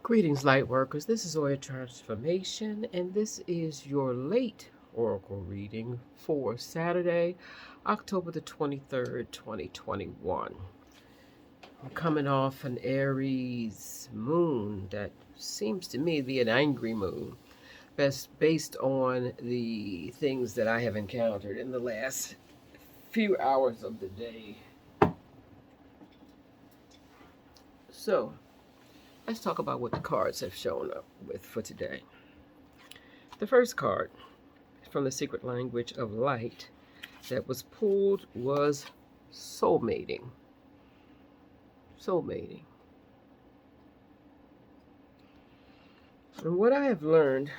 Greetings, light workers. This is Oya Transformation, and this is your late Oracle reading for Saturday, October the 23rd, 2021. I'm coming off an Aries moon that seems to me to be an angry moon, based on the things that I have encountered in the last few hours of the day. So, let's talk about what the cards have shown up with for today. The first card from the secret language of light that was pulled was soulmating. Soulmating. And what I have learned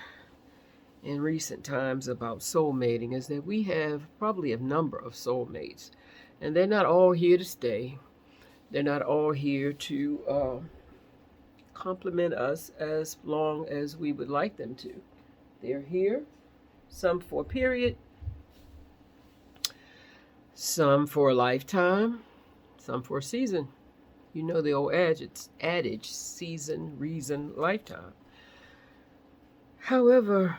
in recent times about soulmating is that we have probably a number of soulmates, and they're not all here to stay. They're not all here to complement us as long as we would like them to. They're here, some for a period, some for a lifetime, some for a season. You know the old adage, season, reason, lifetime. However,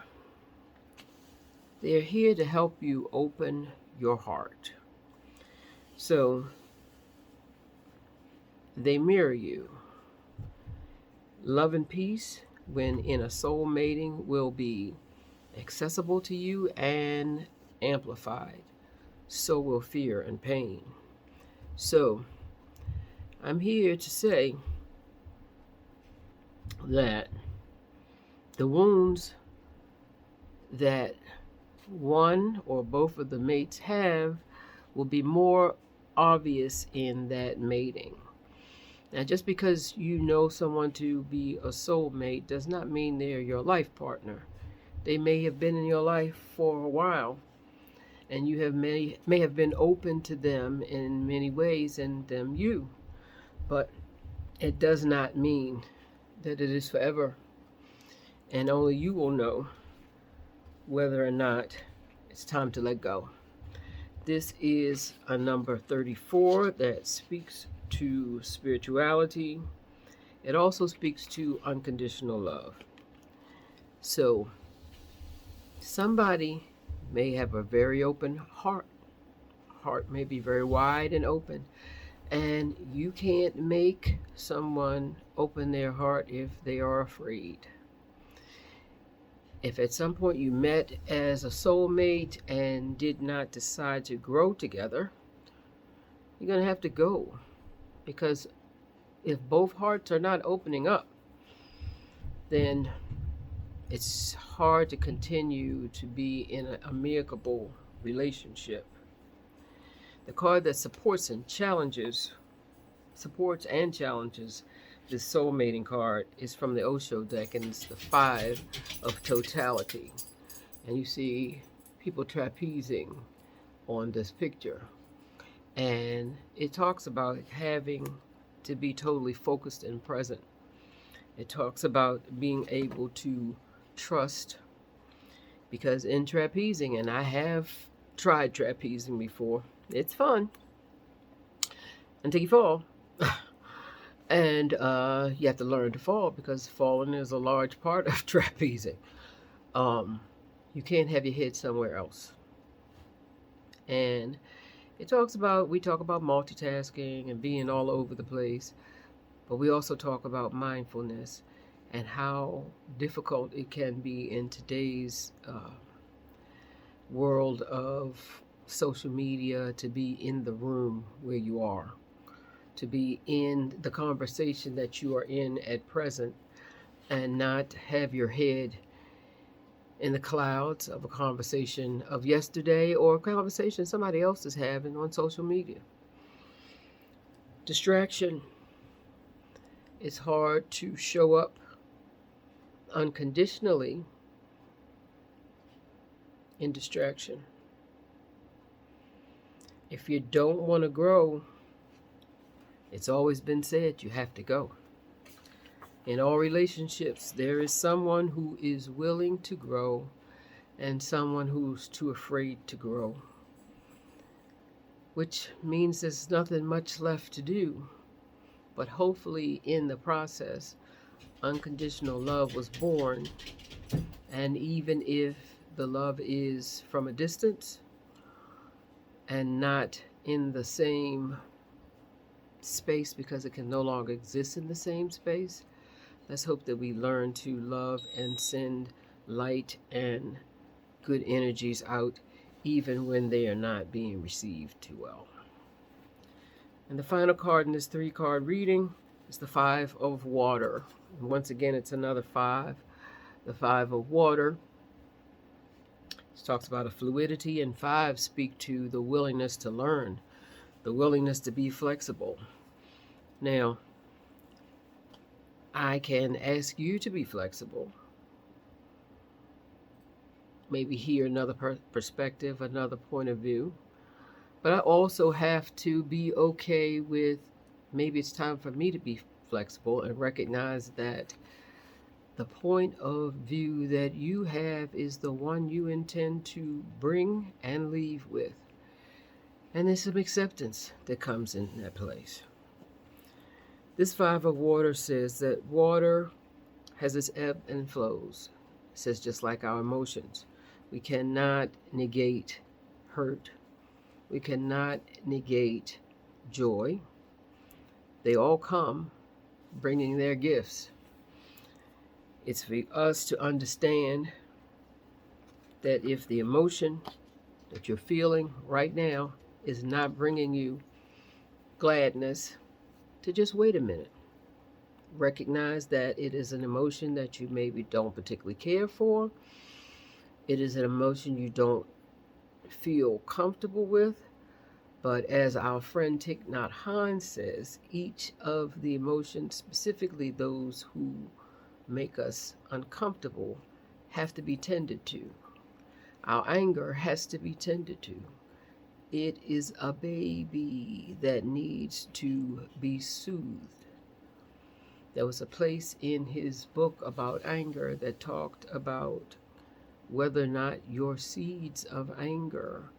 they're here to help you open your heart. So they mirror you. Love and peace, when in a soul mating, will be accessible to you and amplified. So will fear and pain. So I'm here to say that the wounds that one or both of the mates have will be more obvious in that mating. Now, just because you know someone to be a soulmate does not mean they're your life partner. They may have been in your life for a while, and you may have been open to them in many ways, and them you. But it does not mean that it is forever, and only you will know whether or not it's time to let go. This is a number 34 that speaks to spirituality. It also speaks to unconditional love. So somebody may have a very open heart. Heart may be very wide and open. And you can't make someone open their heart if they are afraid. If at some point you met as a soulmate and did not decide to grow together, you're going to have to go. Because if both hearts are not opening up, then it's hard to continue to be in an amicable relationship. The card that supports and challenges this soulmating card is from the Osho deck, and it's the Five of Totality. And you see people trapezing on this picture. And it talks about having to be totally focused and present. It talks about being able to trust, because in trapezing, and I have tried trapezing before, it's fun until you fall. And you have to learn to fall, because falling is a large part of trapezing. You can't have your head somewhere else. And we talk about multitasking and being all over the place, but we also talk about mindfulness and how difficult it can be in today's world of social media to be in the room where you are, to be in the conversation that you are in at present, and not have your head in the clouds of a conversation of yesterday or a conversation somebody else is having on social media. Distraction. It's hard to show up unconditionally in distraction. If you don't want to grow, it's always been said you have to go. In all relationships, there is someone who is willing to grow and someone who's too afraid to grow, which means there's nothing much left to do. But hopefully in the process unconditional love was born, and even if the love is from a distance and not in the same space because it can no longer exist in the same space, let's hope that we learn to love and send light and good energies out even when they are not being received too well. And the final card in this 3-card reading is the 5 of water. And once again, it's another 5. The 5 of water. It talks about a fluidity, and 5 speak to the willingness to learn, the willingness to be flexible. Now, I can ask you to be flexible. Maybe hear another perspective, another point of view. But I also have to be okay with maybe it's time for me to be flexible and recognize that the point of view that you have is the one you intend to bring and leave with. And there's some acceptance that comes in that place. This 5 of water says that water has its ebb and flows. It says just like our emotions. We cannot negate hurt. We cannot negate joy. They all come bringing their gifts. It's for us to understand that if the emotion that you're feeling right now is not bringing you gladness, to just wait a minute. Recognize that it is an emotion that you maybe don't particularly care for. It is an emotion you don't feel comfortable with. But as our friend Thich Nhat Hanh says, each of the emotions, specifically those who make us uncomfortable, have to be tended to. Our anger has to be tended to. It is a baby that needs to be soothed. There was a place in his book about anger that talked about whether or not your seeds of anger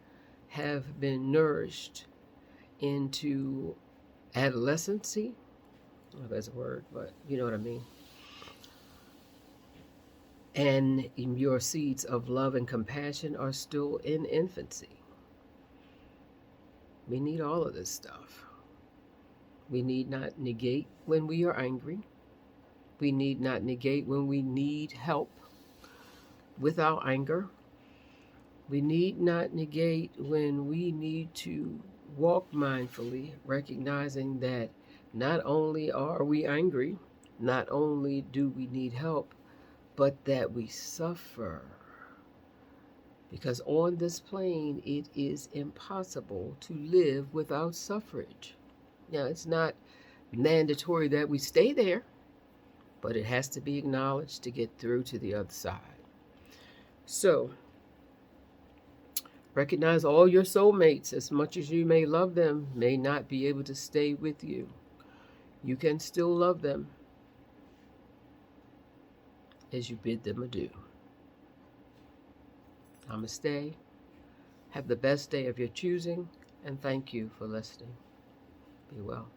have been nourished into adolescency. Well, that's a word, but you know what I mean. And your seeds of love and compassion are still in infancy. We need all of this stuff. We need not negate when we are angry. We need not negate when we need help with our anger. We need not negate when we need to walk mindfully, recognizing that not only are we angry, not only do we need help, but that we suffer. Because on this plane, it is impossible to live without suffrage. Now, it's not mandatory that we stay there, but it has to be acknowledged to get through to the other side. So, recognize all your soulmates, as much as you may love them, may not be able to stay with you. You can still love them as you bid them adieu. Namaste. Have the best day of your choosing, and thank you for listening. Be well.